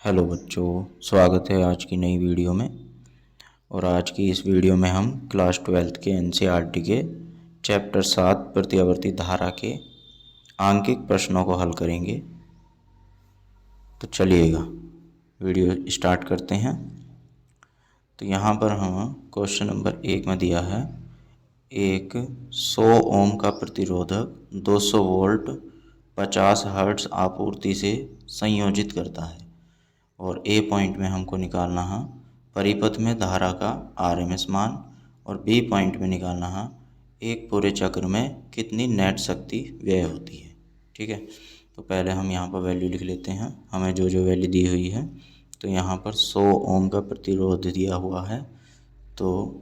Hello बच्चों, स्वागत है आज की नई वीडियो में। और आज की इस वीडियो में हम क्लास 12th के एनसीईआरटी के चैप्टर 7 प्रत्यावर्ती धारा के आंकिक प्रश्नों को हल करेंगे। तो चलिएगा वीडियो स्टार्ट करते हैं। तो यहाँ पर हम क्वेश्चन नंबर 1 में दिया है एक 100 ओम का प्रतिरोधक 200 वोल्ट 50 हर्ट्ज आपूर्ति से संयोजित करता है और ए पॉइंट में हमको निकालना है परिपथ में धारा का आरएमएस मान और बी पॉइंट में निकालना है एक पूरे चक्र में कितनी नेट शक्ति व्यय होती है। ठीक है, तो पहले हम यहाँ पर वैल्यू लिख लेते हैं, हमें जो जो वैल्यू दी हुई है। तो यहाँ पर 100 ओम का प्रतिरोध दिया हुआ है, तो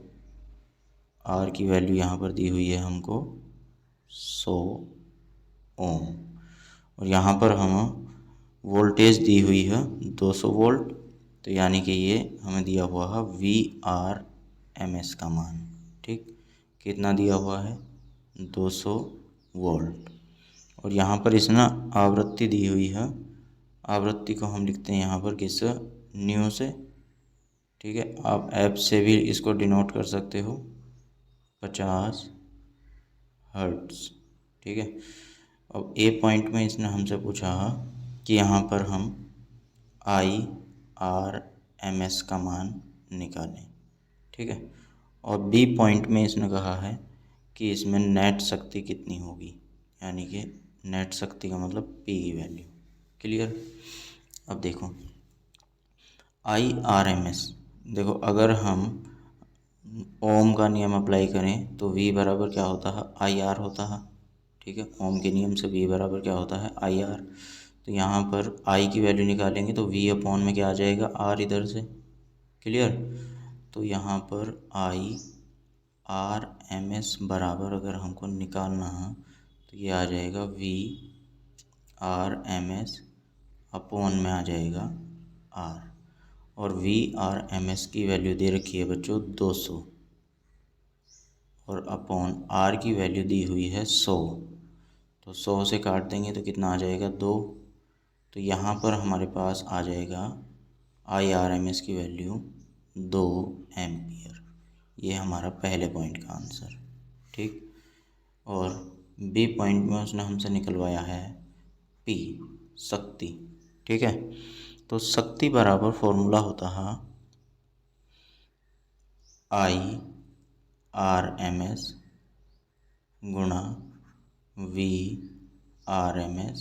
आर की वैल्यू यहाँ पर दी हुई है हमको 100 ओम। और यहाँ पर हम वोल्टेज दी हुई है 200 वोल्ट, तो यानी कि ये हमें दिया हुआ है VRMS का मान। ठीक, कितना दिया हुआ है 200 वोल्ट। और यहाँ पर इसने आवृत्ति दी हुई है, आवृत्ति को हम लिखते हैं यहाँ पर किस न्यू से। ठीक है, आप एफ से भी इसको डिनोट कर सकते हो 50 हर्ट्ज। ठीक है, अब ए पॉइंट में इसने हमसे पूछा कि यहाँ पर हम IRMS का मान निकालें। ठीक है, और बी पॉइंट में इसने कहा है कि इसमें नेट शक्ति कितनी होगी, यानी कि नेट शक्ति का मतलब पी की वैल्यू। क्लियर। अब देखो IRMS, देखो अगर हम ओम का नियम अप्लाई करें तो V बराबर क्या होता है IR होता है। ठीक है, ओम के नियम से V बराबर क्या होता है IR। तो यहाँ पर I की वैल्यू निकालेंगे तो V अपॉन में क्या आ जाएगा R इधर से। क्लियर। तो यहाँ पर IRMS बराबर अगर हमको निकालना है तो ये आ जाएगा VRMS अपॉन में आ जाएगा R। और VRMS की वैल्यू दे रखी है बच्चों 200 और अपॉन R की वैल्यू दी हुई है 100। तो 100 से काट देंगे तो कितना आ जाएगा 2। तो यहाँ पर हमारे पास आ जाएगा IRMS की वैल्यू 2 एम्पियर। ये हमारा पहले पॉइंट का आंसर। ठीक, और बी पॉइंट में उसने हमसे निकलवाया है P शक्ति। ठीक है, तो शक्ति बराबर फॉर्मूला होता है IRMS गुणा VRMS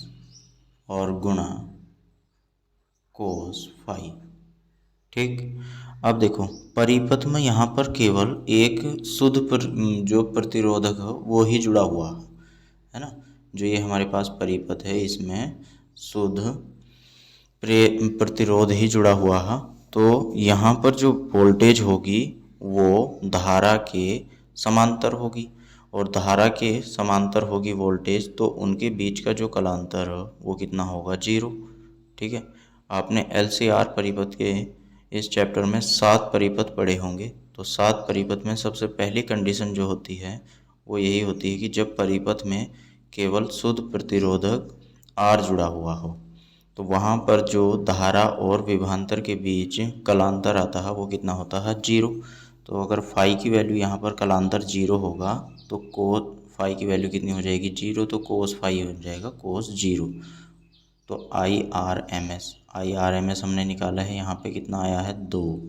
और गुणा cos फाई। ठीक, अब देखो परिपथ में यहाँ पर केवल एक शुद्ध जो प्रतिरोधक है वो ही जुड़ा हुआ है ना। जो ये हमारे पास परिपथ है इसमें शुद्ध प्रतिरोध ही जुड़ा हुआ है। तो यहाँ पर जो वोल्टेज होगी वो धारा के समांतर होगी, और धारा के समांतर होगी वोल्टेज, तो उनके बीच का जो कलांतर है वो कितना होगा 0। ठीक है, आपने LCR परिपथ के इस चैप्टर में 7 परिपथ पढ़े होंगे। तो 7 परिपथ में सबसे पहली कंडीशन जो होती है वो यही होती है कि जब परिपथ में केवल शुद्ध प्रतिरोधक R जुड़ा हुआ हो, तो वहाँ पर जो धारा और विभवांतर के बीच कलांतर आता है वो कितना होता है 0। तो अगर फाई की वैल्यू यहाँ पर कलांतर 0 होगा तो कोस फाई की वैल्यू कितनी हो जाएगी 0, तो कोस फाई हो जाएगा कोस 0। तो IRMS हमने निकाला है, यहाँ पे कितना आया है 2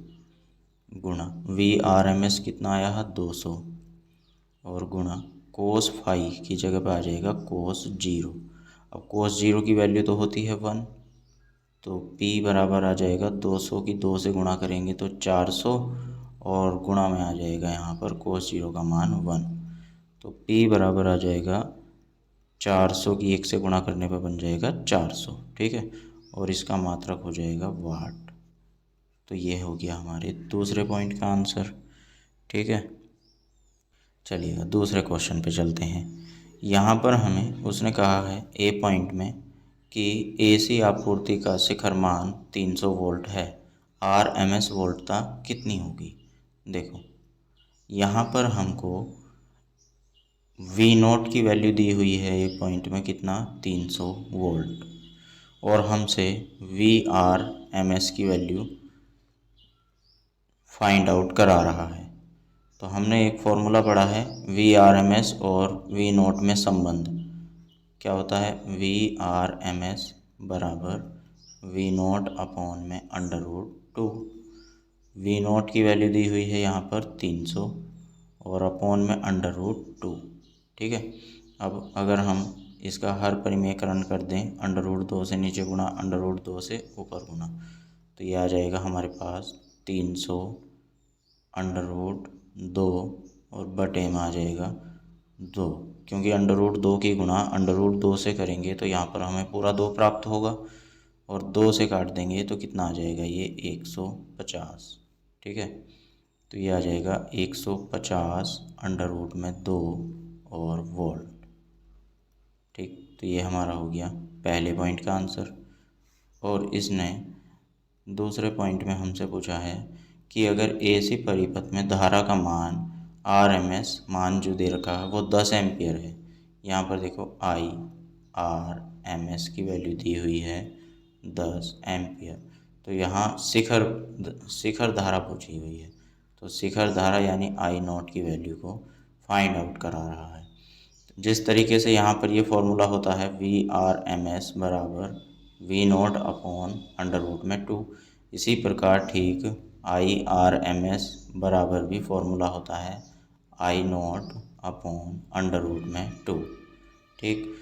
गुणा VRMS कितना आया है 200 और गुणा कोस फाई की जगह पे आ जाएगा कोस 0। अब कोस 0 की वैल्यू तो होती है 1, तो P बराबर आ जाएगा 200 की 2 से गुणा करेंगे तो 400 और गुणा में आ जाएगा यहाँ पर कोस 0 का मान 1। तो P बराबर आ जाएगा 400 की 1 से गुणा करने पर बन जाएगा 400। ठीक है, और इसका मात्रक हो जाएगा वाट। तो ये हो गया हमारे दूसरे पॉइंट का आंसर। ठीक है, चलिएगा दूसरे क्वेश्चन पे चलते हैं। यहाँ पर हमें उसने कहा है ए पॉइंट में कि AC आपूर्ति का शिखर मान 300 वोल्ट है, RMS वोल्टता कितनी होगी। देखो यहाँ पर हमको V0 की वैल्यू दी हुई है एक पॉइंट में कितना 300 वोल्ट, और हमसे VRMS की वैल्यू फाइंड आउट करा रहा है। तो हमने एक फॉर्मूला पढ़ा है VRMS और V0 में संबंध। क्या होता है? VRMS बराबर V0 अपॉन में √2। V0 की वैल्यू दी हुई है यहाँ पर 300 और अपॉन में √2। ठीक है। अब अगर हम इसका हर परिमेयकरण कर दें, √2 से नीचे गुणा, √2 से ऊपर गुणा, तो ये आ जाएगा हमारे पास 300 √2 और बटे में आ जाएगा 2, क्योंकि √2 की गुणा √2 से करेंगे तो यहाँ पर हमें पूरा 2 प्राप्त होगा और 2 से काट देंगे तो कितना आ जाएगा? ये 150। ठीक है, तो ये आ जाएगा 150 √2 और वोल्ट। ठीक, तो ये हमारा हो गया पहले पॉइंट का आंसर। और इसने दूसरे पॉइंट में हमसे पूछा है कि अगर AC परिपथ में धारा का मान RMS मान जो दे रखा है वो 10 एम्पियर है। यहाँ पर देखो IRMS की वैल्यू दी हुई है 10 एम्पियर। तो यहाँ शिखर धारा पूछी हुई है, तो शिखर धारा यानी I0 की वैल्यू को फाइंड आउट करा रहा है। जिस तरीके से यहाँ पर ये फॉर्मूला होता है VRMS बराबर V0 अपॉन √2, इसी प्रकार ठीक IRMS बराबर भी फॉर्मूला होता है I0 अपॉन √2। ठीक,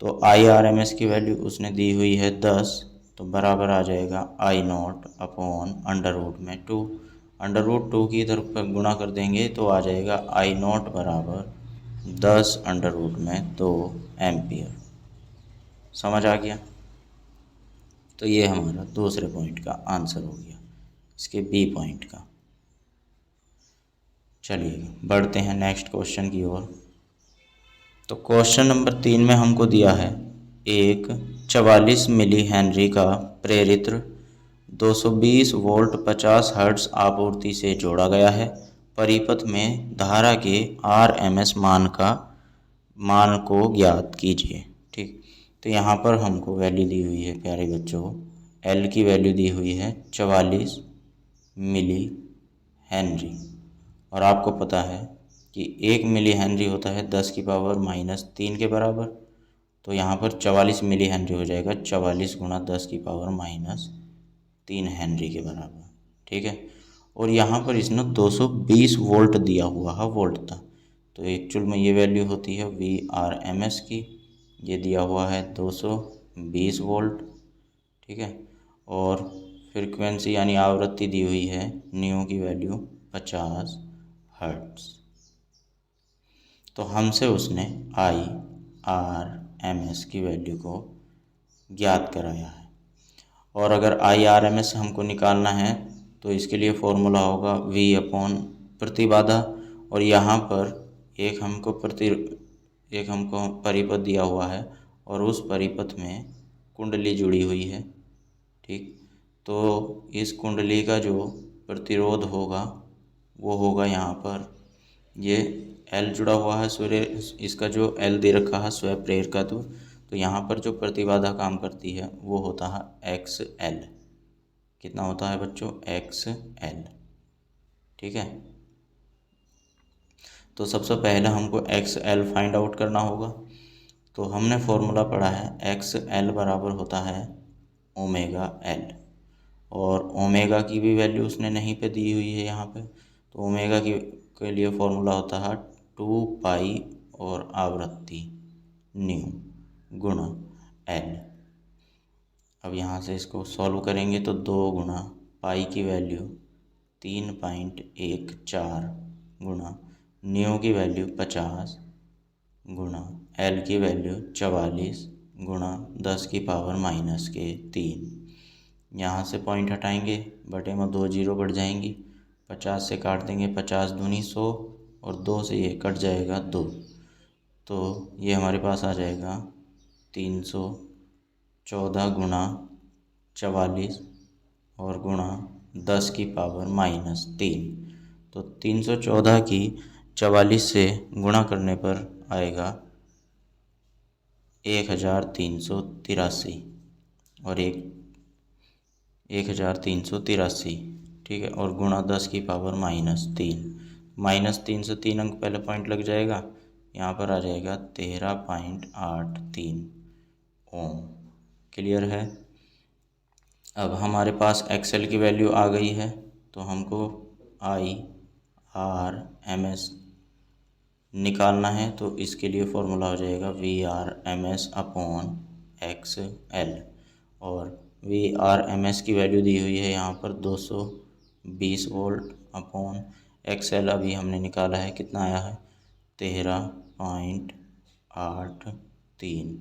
तो IRMS की वैल्यू उसने दी हुई है 10, तो बराबर आ जाएगा I0 अपॉन √2। √2 की इधर पर गुणा कर देंगे तो आ जाएगा I0 बराबर 10 √2 एम्पियर। समझ आ गया? तो ये हमारा दूसरे पॉइंट का आंसर हो गया, इसके बी पॉइंट का। चलिए बढ़ते हैं नेक्स्ट क्वेश्चन की ओर। तो क्वेश्चन नंबर 3 में हमको दिया है एक 44 मिली हेनरी का प्रेरित्र 220 वोल्ट 50 हर्ट्ज आपूर्ति से जोड़ा गया है। परिपथ में धारा के RMS मान को ज्ञात कीजिए। ठीक, तो यहाँ पर हमको वैल्यू दी हुई है प्यारे बच्चों, L की वैल्यू दी हुई है 44 मिली हेनरी, और आपको पता है कि 1 मिली हेनरी होता है 10⁻³ के बराबर। तो यहाँ पर 44 मिली हेनरी हो जाएगा 44 × 10⁻³ हेनरी के बराबर। ठीक है, और यहाँ पर इसने 220 वोल्ट दिया हुआ है, वोल्ट था, तो एक्चुअल में ये वैल्यू होती है VRMS की। ये दिया हुआ है 220 वोल्ट। ठीक है, और फ्रीक्वेंसी यानी आवृत्ति दी हुई है न्यू की वैल्यू 50 हर्ट्ज। तो हमसे उसने IRMS की वैल्यू को ज्ञात कराया है, और अगर IRMS हमको निकालना है तो इसके लिए फॉर्मूला होगा V अपॉन प्रतिबाधा, और यहाँ पर एक हमको परिपथ दिया हुआ है और उस परिपथ में कुंडली जुड़ी हुई है। ठीक, तो इस कुंडली का जो प्रतिरोध होगा वो होगा यहाँ पर ये L जुड़ा हुआ है, इसका जो L दे रखा है स्वयं प्रेरकत्व, तो यहाँ पर जो प्रतिबाधा काम करती है वो होता है XL। कितना होता है बच्चों? XL। ठीक है, तो सबसे पहले हमको XL फाइंड आउट करना होगा। तो हमने फॉर्मूला पढ़ा है XL बराबर होता है ω/L, और ओमेगा की भी वैल्यू उसने नहीं पे दी हुई है यहाँ पे। तो ओमेगा के लिए फॉर्मूला होता है 2π और आवृत्ति न्यू गुणा L। अब यहाँ से इसको सॉल्व करेंगे तो 2 गुणा पाई की वैल्यू 3.14 गुणा न्यू की वैल्यू 50 गुणा L की वैल्यू 44 गुणा 10⁻³ यहाँ से पॉइंट हटाएंगे, बटे में 2 जीरो बढ़ जाएंगी, 50 से काट देंगे, 50 दूनी 100 और 2 से ये कट जाएगा 2, तो ये हमारे पास आ जाएगा 314 गुणा 44 और गुणा 10⁻³ तो 314 की 44 से गुणा करने पर आएगा 1383। और 1383, ठीक है, और गुणा 10 की पावर -3। -3 से 3 अंक पहले पॉइंट लग जाएगा, यहाँ पर आ जाएगा 13.83 ओम। क्लियर है। अब हमारे पास एक्सएल की वैल्यू आ गई है, तो हमको IRMS निकालना है। तो इसके लिए फॉर्मूला हो जाएगा VRMS अपॉन XL, और VRMS की वैल्यू दी हुई है यहाँ पर 220 वोल्ट अपॉन XL अभी हमने निकाला है, कितना आया है 13.83।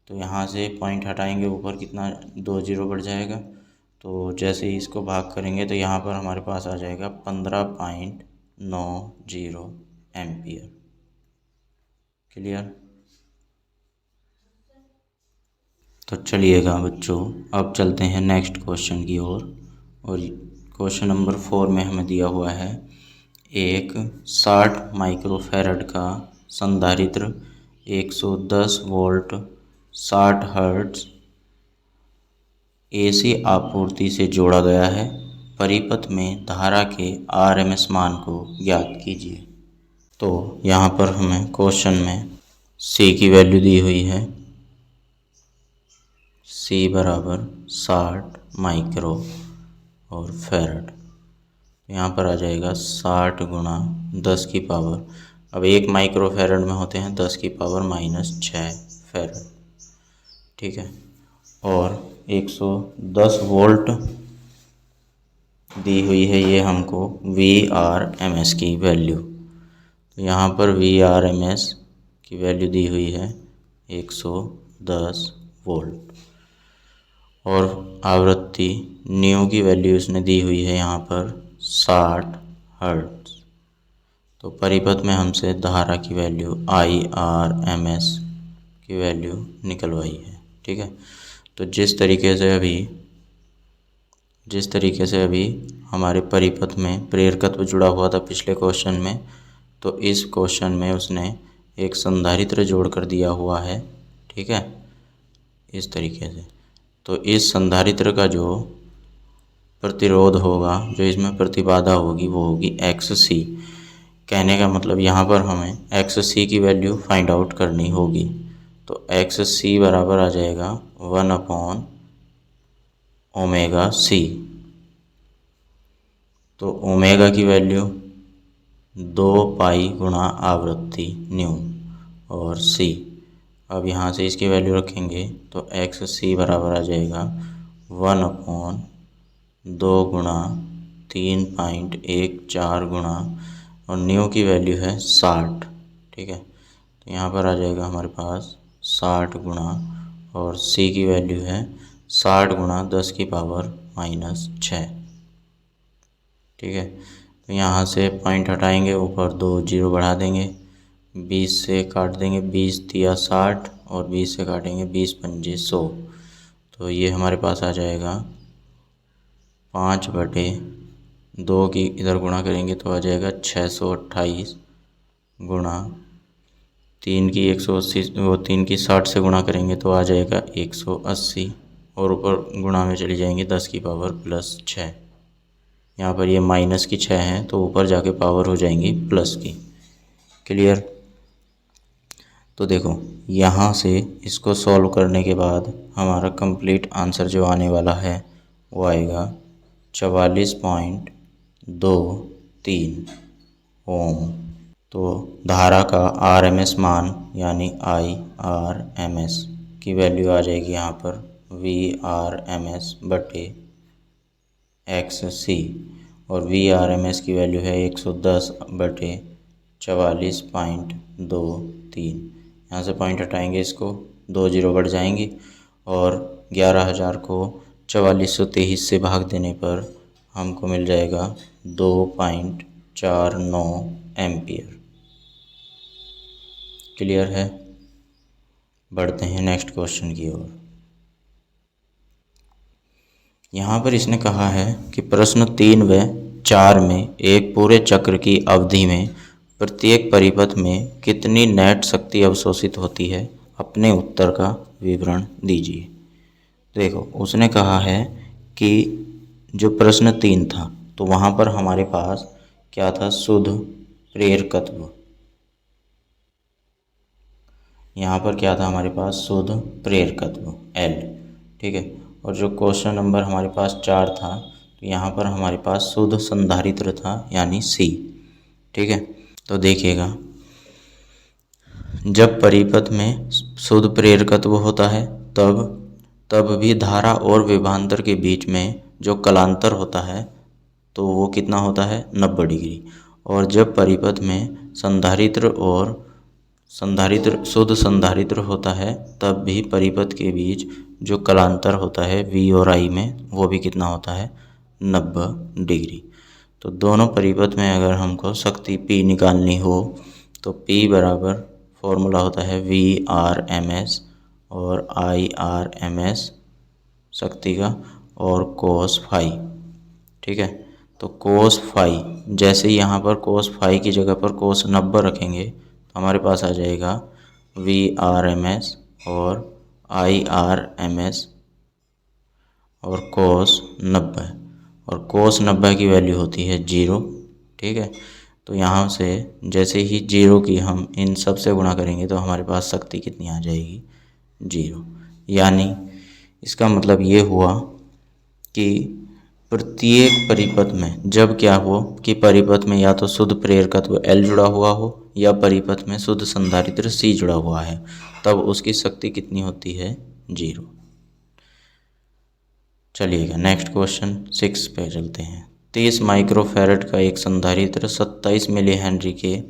तो यहाँ से पॉइंट हटाएंगे, ऊपर कितना 2 जीरो बढ़ जाएगा। तो जैसे ही इसको भाग करेंगे तो यहाँ पर हमारे पास आ जाएगा 15.90 एम्पियर। क्लियर। तो चलिएगा बच्चों, अब चलते हैं नेक्स्ट क्वेश्चन की ओर। और क्वेश्चन नंबर 4 में हमें दिया हुआ है एक 60 माइक्रोफैरड का संधारित्र 110 वोल्ट 60 हर्ट्ज AC आपूर्ति से जोड़ा गया है। परिपथ में धारा के RMS मान को ज्ञात कीजिए। तो यहाँ पर हमें क्वेश्चन में C की वैल्यू दी हुई है, C बराबर 60 माइक्रो और फैरड। यहाँ पर आ जाएगा 60 गुणा 10 की पावर, अब 1 माइक्रो फैरड में होते हैं 10 की पावर -6 फैरड, ठीक है। और 110 वोल्ट दी हुई है ये हमको VRMS की वैल्यू। तो यहाँ पर VRMS की वैल्यू दी हुई है 110 वोल्ट, और आवृत्ति न्यू की वैल्यू उसने दी हुई है यहाँ पर 60 हर्ट्ज। तो परिपथ में हमसे धारा की वैल्यू IRMS की वैल्यू निकलवाई है, ठीक है। तो जिस तरीके से अभी हमारे परिपथ में प्रेरकत्व जुड़ा हुआ था पिछले क्वेश्चन में, तो इस क्वेश्चन में उसने एक संधारित्र जोड़ कर दिया हुआ है, ठीक है, इस तरीके से। तो इस संधारित्र का जो प्रतिरोध होगा, जो इसमें प्रतिबाधा होगी, वो होगी XC। कहने का मतलब यहाँ पर हमें XC की वैल्यू फाइंड आउट करनी होगी। तो XC बराबर आ जाएगा 1/ωc। तो ओमेगा की वैल्यू 2 पाई गुणा आवृत्ति न्यू और C। अब यहाँ से इसकी वैल्यू रखेंगे तो XC बराबर आ जाएगा 1/2 गुणा 3.14 गुणा, और न्यू की वैल्यू है 60, ठीक है। तो यहाँ पर आ जाएगा हमारे पास 60 गुणा, और C की वैल्यू है 60 गुणा 10 की पावर -6, ठीक है। तो यहाँ से पॉइंट हटाएंगे, ऊपर 2 जीरो बढ़ा देंगे, 20 से काट देंगे, 20 तिया 60 और 20 से काटेंगे 20 पंजे 100। तो ये हमारे पास आ जाएगा 5/2 की इधर गुणा करेंगे तो आ जाएगा 628 गुणा 3 की 180, वो 3 की 60 से गुणा करेंगे तो आ जाएगा 180, और ऊपर गुणा में चली जाएंगे 10 की पावर +6। यहाँ पर ये माइनस की 6 है तो ऊपर जाके पावर हो जाएंगी प्लस की। क्लियर। तो देखो यहाँ से इसको सॉल्व करने के बाद हमारा कंप्लीट आंसर जो आने वाला है वो आएगा 44.23 ओम। तो धारा का RMS मान यानी IRMS की वैल्यू आ जाएगी यहाँ पर VRMS बटे XC, और VRMS की वैल्यू है 110 बटे 44.23। यहाँ से पॉइंट हटाएंगे, इसको 2 जीरो बढ़ जाएंगी, और 11,000 को 4423 से भाग देने पर हमको मिल जाएगा 2.49 एम्पियर। क्लियर है। बढ़ते हैं नेक्स्ट क्वेश्चन की ओर। यहाँ पर इसने कहा है कि प्रश्न 3 व 4 में एक पूरे चक्र की अवधि में प्रत्येक परिपथ में कितनी नेट शक्ति अवशोषित होती है, अपने उत्तर का विवरण दीजिए। देखो उसने कहा है कि जो प्रश्न 3 था तो वहाँ पर हमारे पास क्या था, शुद्ध प्रेरकत्व। यहाँ पर क्या था हमारे पास, शुद्ध प्रेरकत्व L। ठीक है। और जो क्वेश्चन नंबर हमारे पास 4 था तो यहाँ पर हमारे पास शुद्ध संधारित्र था यानी C। ठीक है। तो देखिएगा, जब परिपथ में शुद्ध प्रेरकत्व होता है तब भी धारा और विभवांतर के बीच में जो कलांतर होता है तो वो कितना होता है, 90 डिग्री। और जब परिपथ में शुद्ध संधारित्र होता है तब भी परिपथ के बीच जो कलांतर होता है V और I में वो भी कितना होता है, 90 डिग्री। तो दोनों परिपथ में अगर हमको शक्ति P निकालनी हो तो P बराबर फॉर्मूला होता है VRMS और IRMS शक्ति का और कोस फाई। ठीक है। तो कोस फाई, जैसे यहाँ पर कोस फाई की जगह पर कोस 90 रखेंगे तो हमारे पास आ जाएगा VRMS और IRMS और कोस 90, और कोस 90 की वैल्यू होती है 0। ठीक है। तो यहाँ से जैसे ही 0 की हम इन सब से गुणा करेंगे तो हमारे पास शक्ति कितनी आ जाएगी, 0। यानी इसका मतलब ये हुआ कि प्रत्येक परिपथ में जब क्या हो कि परिपथ में या तो शुद्ध प्रेरकत्व L जुड़ा हुआ हो या परिपथ में शुद्ध संधारित्र C जुड़ा हुआ है तब उसकी शक्ति कितनी होती है, 0। चलिएगा नेक्स्ट क्वेश्चन 6 पे चलते हैं। 30 माइक्रोफैरड का एक संधारित्र 27 मिली हेनरी के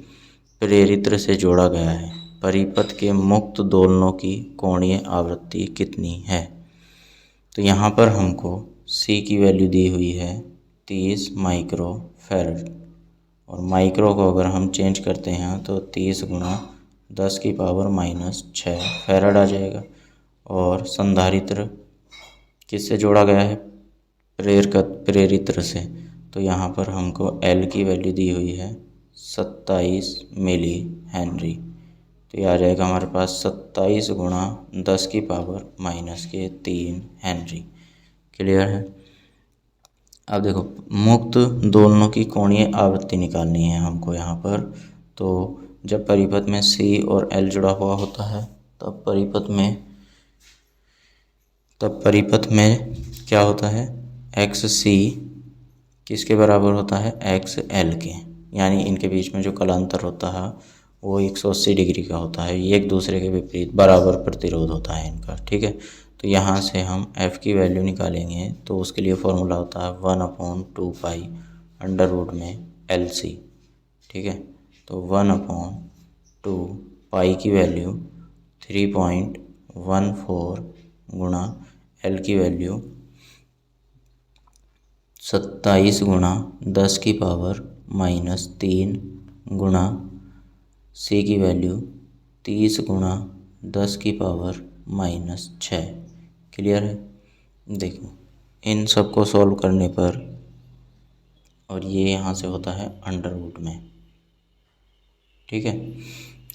प्रेरित्र से जोड़ा गया है। परिपथ के मुक्त दोलनों की कोणीय आवृत्ति कितनी है। तो यहाँ पर हमको C की वैल्यू दी हुई है 30 माइक्रोफैरड, और माइक्रो को अगर हम चेंज करते हैं तो 30 गुणा 10 की पावर -6 फैरड आ जाएगा। और संधारित्र किससे जोड़ा गया है, प्रेरित्र से। तो यहाँ पर हमको L की वैल्यू दी हुई है 27 मिली हेनरी। तो ये आ जाएगा हमारे पास 27 गुणा 10 की पावर -3 हेनरी। क्लियर है। अब देखो मुक्त दोलनों की कोणीय आवृत्ति निकालनी है हमको यहाँ पर। तो जब परिपथ में C और L जुड़ा हुआ होता है तब परिपथ में क्या होता है, XC किसके बराबर होता है, XL के। यानी इनके बीच में जो कलांतर होता है वो 180 डिग्री का होता है। ये एक दूसरे के विपरीत बराबर प्रतिरोध होता है इनका। ठीक है। तो यहाँ से हम F की वैल्यू निकालेंगे तो उसके लिए फॉर्मूला होता है 1/2 पाई अंडर रूट में LC। ठीक है। तो 1/2 पाई की वैल्यू 3.14 गुणा L की वैल्यू 27 गुणा 10 की पावर -3 गुणा C की वैल्यू 30 गुणा 10 की पावर -6। क्लियर है। देखो इन सब को सॉल्व करने पर, और ये यहाँ से होता है अंडर रूट में। ठीक है।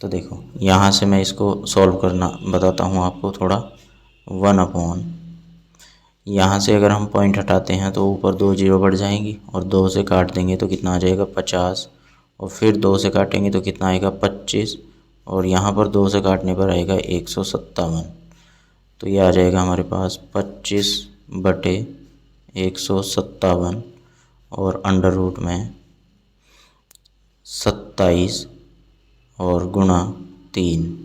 तो देखो यहाँ से मैं इसको सॉल्व करना बताता हूँ आपको थोड़ा। 1/, यहाँ से अगर हम पॉइंट हटाते हैं तो ऊपर 2 जीरो बढ़ जाएंगी और 2 से काट देंगे तो कितना आ जाएगा 50, और फिर 2 से काटेंगे तो कितना आएगा 25, और यहाँ पर 2 से काटने पर आएगा 157। तो ये आ जाएगा हमारे पास 25/157 और अंडर रूट में 27 और गुणा 3,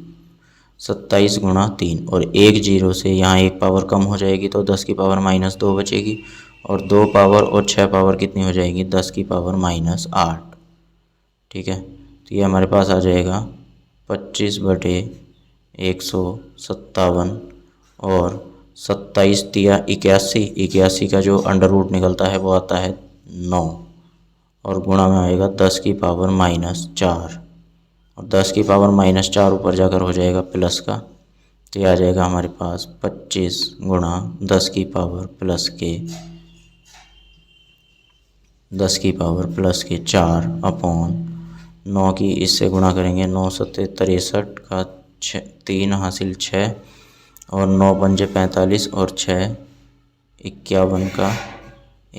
27 गुणा 3, और 1 जीरो से यहाँ 1 पावर कम हो जाएगी तो 10 की पावर -2 बचेगी, और 2 पावर और 6 पावर कितनी हो जाएगी, 10 की पावर -8। ठीक है। तो ये हमारे पास आ जाएगा 25/157 और 27 तिया 81 का जो अंडर रूट निकलता है वो आता है 9, और गुणा में आएगा 10 की पावर -4, और 10 की पावर -4 ऊपर जाकर हो जाएगा प्लस का। तो ये आ जाएगा हमारे पास 25 गुणा 10 की पावर + 4/9 की इससे गुणा करेंगे 9 × 7 = 63 का 3 हासिल 6, और 9 पंजे 45 और 6 51 का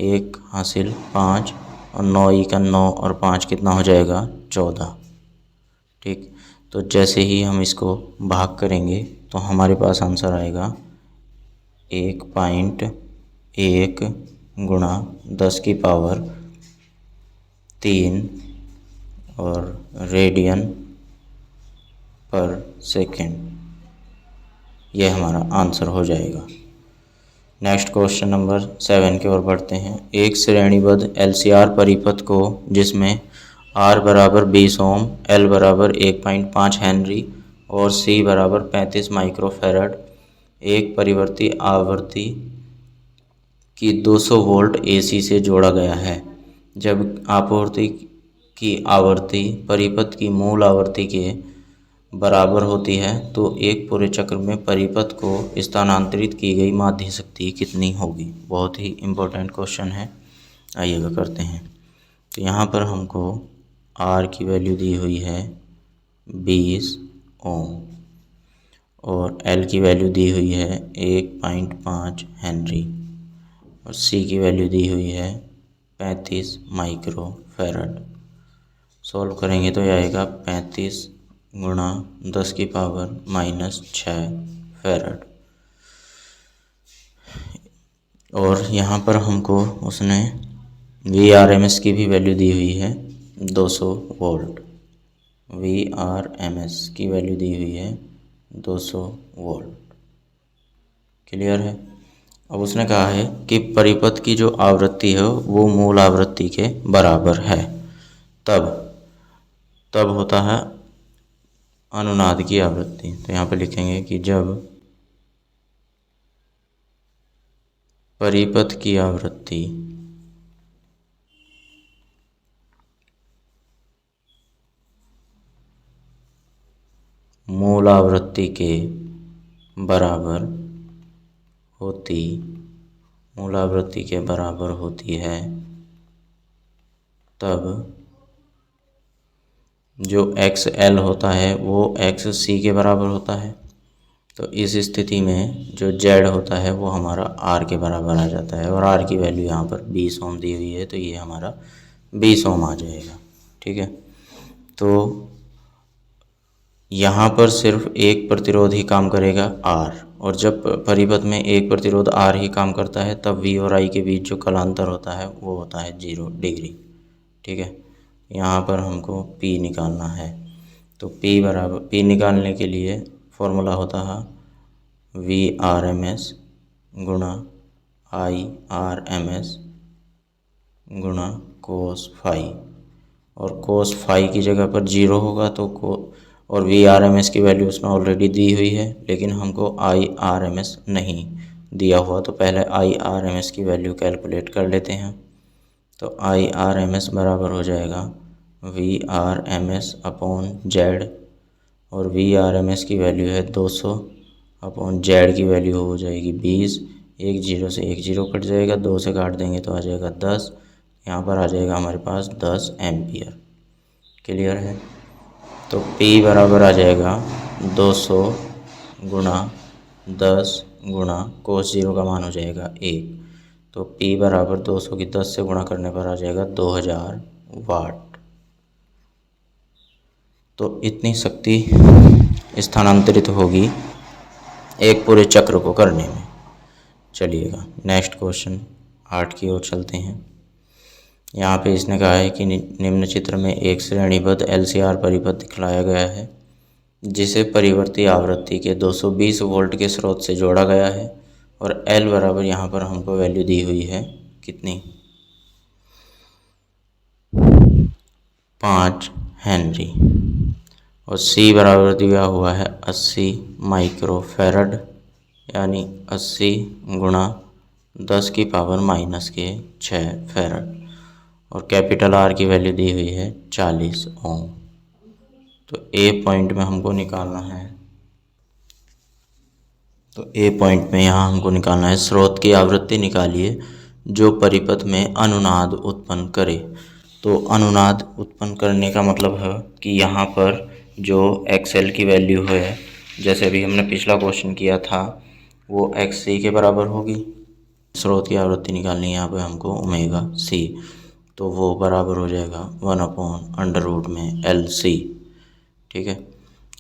1 हासिल 5 और 9 ई का 9 और 5 कितना हो जाएगा 14। ठीक, तो जैसे ही हम इसको भाग करेंगे तो हमारे पास आंसर आएगा 1.1 गुणा 10 की पावर 3 और रेडियन पर सेकेंड। यह हमारा आंसर हो जाएगा। नेक्स्ट क्वेश्चन नंबर 7 की ओर बढ़ते हैं। एक श्रेणीबद्ध LCR परिपथ को जिसमें R बराबर 20 ओम, L बराबर 1.5 हेनरी और C बराबर 35 माइक्रोफैरड एक परिवर्ती आवृत्ति की 200 वोल्ट AC से जोड़ा गया है। जब आपूर्ति की आवृत्ति परिपथ की मूल आवृत्ति के बराबर होती है तो एक पूरे चक्र में परिपथ को स्थानांतरित की गई माध्य शक्ति कितनी होगी। बहुत ही इम्पोर्टेंट क्वेश्चन है, आइएगा करते हैं। तो यहाँ पर हमको R की वैल्यू दी हुई है 20 ओम और L की वैल्यू दी हुई है 1.5 हेनरी और C की वैल्यू दी हुई है 35 माइक्रोफैरड। सॉल्व करेंगे तो यह आएगा 35 गुणा 10 की पावर -6 फैरड। और यहाँ पर हमको उसने VRMS की भी वैल्यू दी हुई है 200 वोल्ट। VRMS की वैल्यू दी हुई है 200 वोल्ट। क्लियर है। अब उसने कहा है कि परिपथ की जो आवृत्ति है वो मूल आवृत्ति के बराबर है। तब होता है अनुनाद की आवृत्ति। तो यहाँ पे लिखेंगे कि जब परिपथ की आवृत्ति मूल आवृत्ति के बराबर होती है तब जो XL होता है वो XC के बराबर होता है। तो इस स्थिति में जो Z होता है वो हमारा R के बराबर आ जाता है और R की वैल्यू यहाँ पर 20 ओम दी हुई है तो ये हमारा 20 ओम आ जाएगा। ठीक है, तो यहाँ पर सिर्फ एक प्रतिरोध ही काम करेगा R, और जब परिपथ में एक प्रतिरोध R ही काम करता है तब V और I के बीच जो कलांतर होता है वो होता है 0 डिग्री। ठीक है, यहाँ पर हमको P निकालना है। तो P निकालने के लिए फॉर्मूला होता है VRMS गुणा IRMS गुणा cos फाई, और cos फाई की जगह पर 0 होगा तो और VRMS की वैल्यू उसने ऑलरेडी दी हुई है, लेकिन हमको IRMS नहीं दिया हुआ तो पहले IRMS की वैल्यू कैलकुलेट कर लेते हैं। तो IRMS बराबर हो जाएगा VRMS अपॉन Z, और VRMS की वैल्यू है 200 अपॉन Z की वैल्यू हो जाएगी 20। एक जीरो से एक जीरो कट जाएगा, 2 से काट देंगे तो आ जाएगा 10। यहाँ पर आ जाएगा हमारे पास 10 एम्पियर। क्लियर है। तो P बराबर आ जाएगा 200 गुणा 10 गुणा कोस 0 का मान हो जाएगा 1। तो P बराबर 200 की 10 से गुणा करने पर आ जाएगा 2000 वाट। तो इतनी शक्ति स्थानांतरित होगी एक पूरे चक्र को करने में। चलिएगा नेक्स्ट क्वेश्चन 8 की ओर चलते हैं। यहाँ पे इसने कहा है कि निम्न चित्र में एक श्रेणीबद्ध LCR परिपथ दिखलाया गया है जिसे परिवर्ती आवृत्ति के 220 वोल्ट के स्रोत से जोड़ा गया है और L बराबर यहाँ पर हमको वैल्यू दी हुई है कितनी 5 हेनरी और C बराबर दिया हुआ है 80 माइक्रोफैरड, यानी 80 गुणा 10 की पावर -6 फैरड, और कैपिटल R की वैल्यू दी हुई है 40 ओम। तो A पॉइंट में हमको निकालना है, तो A पॉइंट में यहाँ हमको निकालना है स्रोत की आवृत्ति निकालिए जो परिपथ में अनुनाद उत्पन्न करे। तो अनुनाद उत्पन्न करने का मतलब है कि यहाँ पर जो XL की वैल्यू है जैसे अभी हमने पिछला क्वेश्चन किया था वो एक्स सी के बराबर होगी। स्रोत की आवृत्ति निकालनी है यहाँ पे हमको ओमेगा सी, तो वो बराबर हो जाएगा 1/√में एल सी। ठीक है,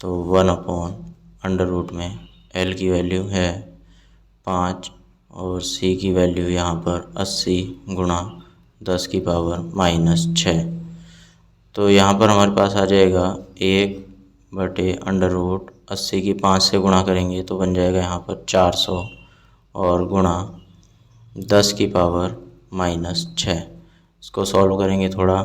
तो 1/√में एल की वैल्यू है 5 और सी की वैल्यू यहाँ पर 80 गुणा 10⁻⁻6। तो यहाँ पर हमारे पास आ जाएगा 1/√80 की 5 से गुणा करेंगे तो बन जाएगा यहाँ पर 400 और गुणा 10⁻⁻6। इसको सॉल्व करेंगे थोड़ा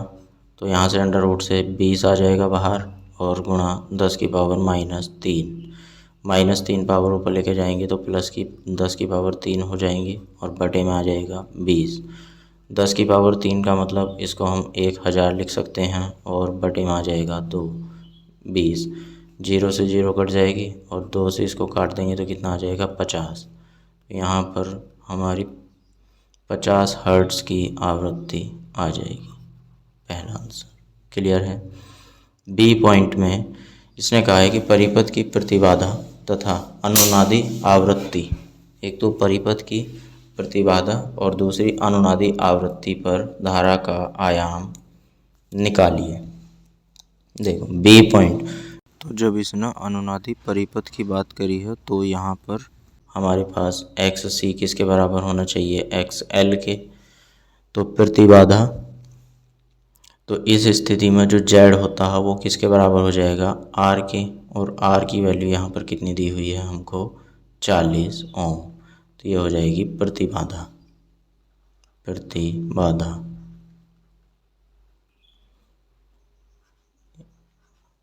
तो यहाँ से अंडर रूट से 20 आ जाएगा बाहर और गुणा 10⁻³ -3 पावर ऊपर लेके जाएंगे तो प्लस की 10⁻³ हो जाएंगी और बटे में आ जाएगा 20। 10⁻³ का मतलब इसको हम 1000 लिख सकते हैं और बटे में आ जाएगा 2। 20 0 से 0 कट जाएगी और 2 से इसको काट देंगे तो कितना आ जाएगा 50। यहाँ पर हमारी 50 हर्ट्ज़ की आवृत्ति आ जाएगी। पहला आंसर क्लियर है। बी पॉइंट में इसने कहा है कि परिपथ की प्रतिबाधा तथा अनुनादी आवृत्ति, एक तो परिपथ की प्रतिबाधा और दूसरी अनुनादी आवृत्ति पर धारा का आयाम निकालिए। देखो बी पॉइंट, तो जब इसने अनुनादी परिपथ की बात करी है तो यहाँ पर हमारे पास एक्स सी किसके बराबर होना चाहिए, एक्स एल के। तो प्रतिबाधा, तो इस स्थिति में जो जेड होता है वो किसके बराबर हो जाएगा, आर के। और आर की वैल्यू यहाँ पर कितनी दी हुई है हमको, 40 ओम। तो ये हो जाएगी प्रतिबाधा।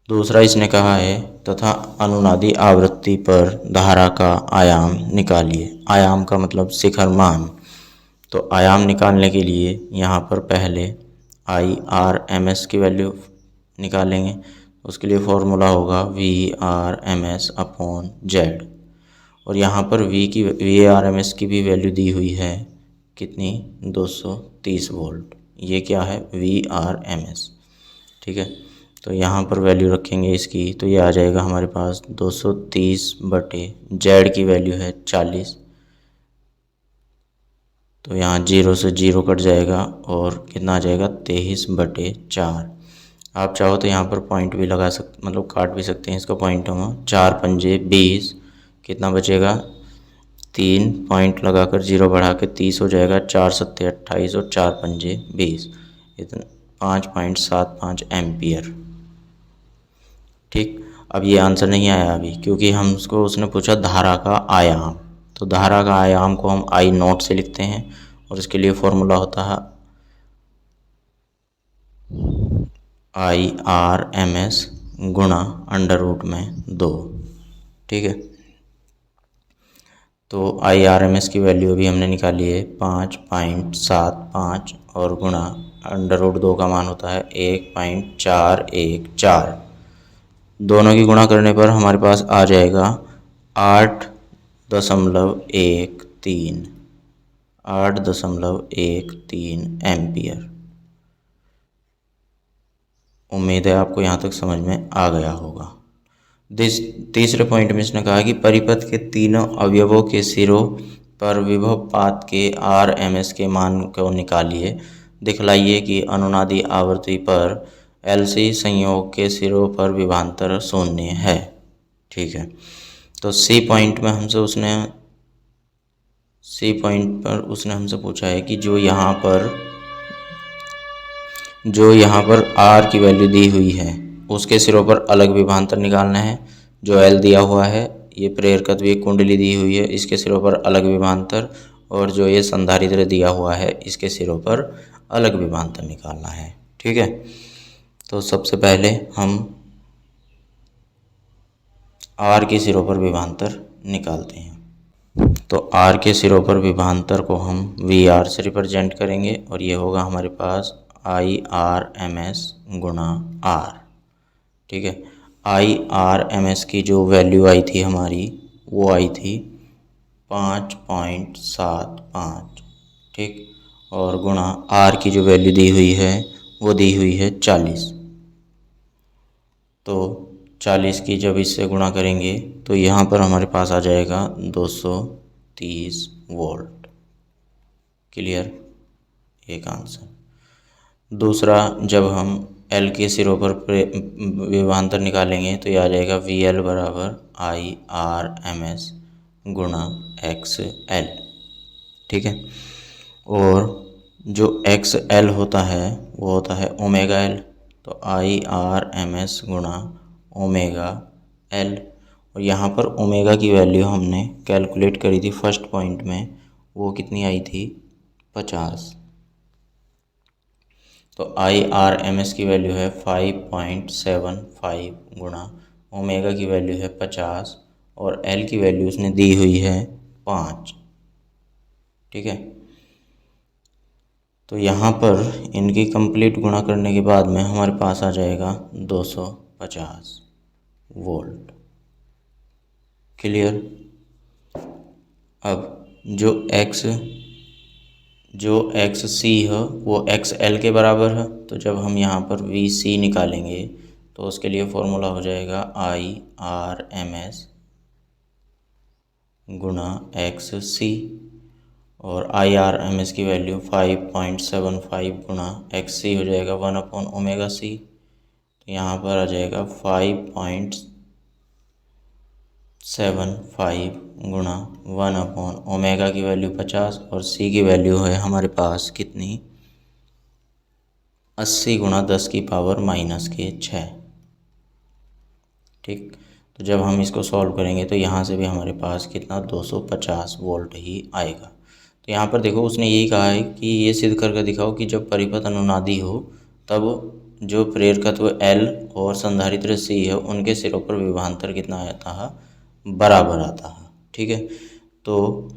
दूसरा इसने कहा है तथा अनुनादी आवृत्ति पर धारा का आयाम निकालिए। आयाम का मतलब शिखर मान। तो आयाम निकालने के लिए यहाँ पर पहले IRMS की वैल्यू निकालेंगे। उसके लिए फॉर्मूला होगा VRMS/Z। और यहाँ पर VRMS की भी वैल्यू दी हुई है कितनी, 230 वोल्ट। ये क्या है, VRMS। ठीक है, तो यहाँ पर वैल्यू रखेंगे इसकी तो ये आ जाएगा हमारे पास 230/Z की वैल्यू है 40। तो यहाँ 0 से 0 कट जाएगा और कितना आ जाएगा 23/4। आप चाहो तो यहाँ पर पॉइंट भी लगा सकते, मतलब काट भी सकते हैं इसको पॉइंटों में। 4 पंजे 20, कितना बचेगा 3 पॉइंट लगाकर 0 बढ़ा के 30 हो जाएगा। 4 सत्ते 28 और 4 पंजे 20, इतना 5.75 एम्पियर। ठीक, अब ये आंसर नहीं आया अभी क्योंकि हमको उसने पूछा धारा का आयाम। तो धारा का आयाम को हम I0 से लिखते हैं और इसके लिए फॉर्मूला होता है IRMS गुणा √2। ठीक है, तो IRMS की वैल्यू अभी हमने निकाली है 5.75 और गुणा √2 का मान होता है 1.414। दोनों की गुणा करने पर हमारे पास आ जाएगा 8.13 एम्पियर। उम्मीद है आपको यहाँ तक समझ में आ गया होगा। तीसरे पॉइंट में इसने कहा कि परिपथ के तीनों अवयवों के सिरों पर विभव पात के RMS के मान को निकालिए। दिखलाइए कि अनुनादी आवृत्ति पर LC संयोग के सिरों पर विभवांतर शून्य है। ठीक है, तो सी पॉइंट पर उसने हमसे पूछा है कि जो यहाँ पर R की वैल्यू दी हुई है उसके सिरों पर अलग विभवांतर निकालना है। जो L दिया हुआ है, ये प्रेरकत्वीय कुंडली दी हुई है, इसके सिरों पर अलग विभवांतर, और जो ये संधारित्र दिया हुआ है इसके सिरों पर अलग विभवांतर निकालना है। ठीक है, तो सबसे पहले हम R के सिरों पर विभवांतर निकालते हैं। तो R के सिरों पर विभवांतर को हम VR से रिप्रेजेंट करेंगे और ये होगा हमारे पास IRMS गुणा R। ठीक है, IRMS की जो वैल्यू आई थी हमारी वो आई थी 5.75। ठीक, और गुणा R की जो वैल्यू दी हुई है वो दी हुई है 40। तो 40 की जब इससे गुणा करेंगे तो यहाँ पर हमारे पास आ जाएगा 230 वोल्ट। क्लियर, एक आंसर। दूसरा, जब हम L के सिरों पर विभवांतर निकालेंगे तो ये आ जाएगा VL बराबर IRMS गुणा XL। ठीक है, और जो XL होता है वो होता है ओमेगा L, तो IRMS गुणा ओमेगा L। और यहाँ पर ओमेगा की वैल्यू हमने कैलकुलेट करी थी फर्स्ट पॉइंट में, वो कितनी आई थी 50। तो IRMS की वैल्यू है 5.75 गुणा ओमेगा की वैल्यू है 50 और L की वैल्यू उसने दी हुई है 5। ठीक है, तो यहाँ पर इनकी कंप्लीट गुणा करने के बाद में हमारे पास आ जाएगा 250 वोल्ट। क्लियर। अब जो XC है वो XL के बराबर है, तो जब हम यहाँ पर VC निकालेंगे तो उसके लिए फॉर्मूला हो जाएगा IRMS गुणा XC, और IRMS की वैल्यू 5.75 गुणा XC हो जाएगा 1/ओमेगा C। तो यहाँ पर आ जाएगा 5.75 गुणा 1/ओमेगा की वैल्यू 50 और C की वैल्यू है हमारे पास कितनी 80 गुणा 10 की पावर -6। ठीक, तो जब हम इसको सॉल्व करेंगे तो यहाँ से भी हमारे पास कितना 250 वोल्ट ही आएगा। तो यहाँ पर देखो उसने यही कहा है कि ये सिद्ध करके दिखाओ कि जब परिपथ अनुनादी हो तब जो प्रेरकत्व L और संधारित्र C है उनके सिरों पर विभवांतर कितना आता है, बराबर आता है। ठीक है, तो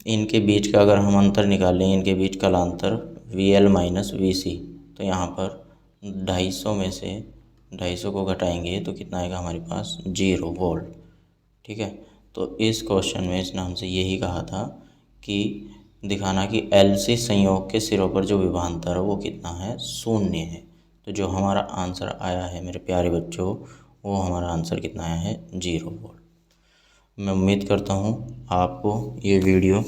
इनके बीच का अगर हम अंतर निकालें, इनके बीच का अंतर VL माइनस VC, तो यहाँ पर 250 में से 250 को घटाएंगे तो कितना आएगा हमारे पास 0 वोल्ट। ठीक है, तो इस क्वेश्चन में इसने हमसे यही कहा था कि दिखाना कि LC संयोग के सिरों पर जो विभवांतर है वो कितना है, 0 है। तो जो हमारा आंसर आया है मेरे प्यारे बच्चों, वो हमारा आंसर कितना आया है 0 वोल्ट। मैं उम्मीद करता हूँ आपको ये वीडियो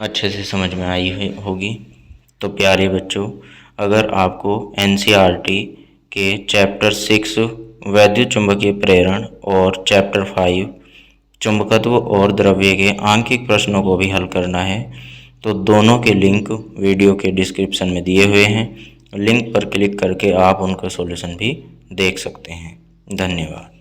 अच्छे से समझ में आई होगी। तो प्यारे बच्चों, अगर आपको NCERT के चैप्टर 6 वैद्युत चुंबकीय प्रेरण और चैप्टर 5 चुंबकत्व और द्रव्य के आंकिक प्रश्नों को भी हल करना है तो दोनों के लिंक वीडियो के डिस्क्रिप्शन में दिए हुए हैं। लिंक पर क्लिक करके आप उनका सॉल्यूशन भी देख सकते हैं। धन्यवाद।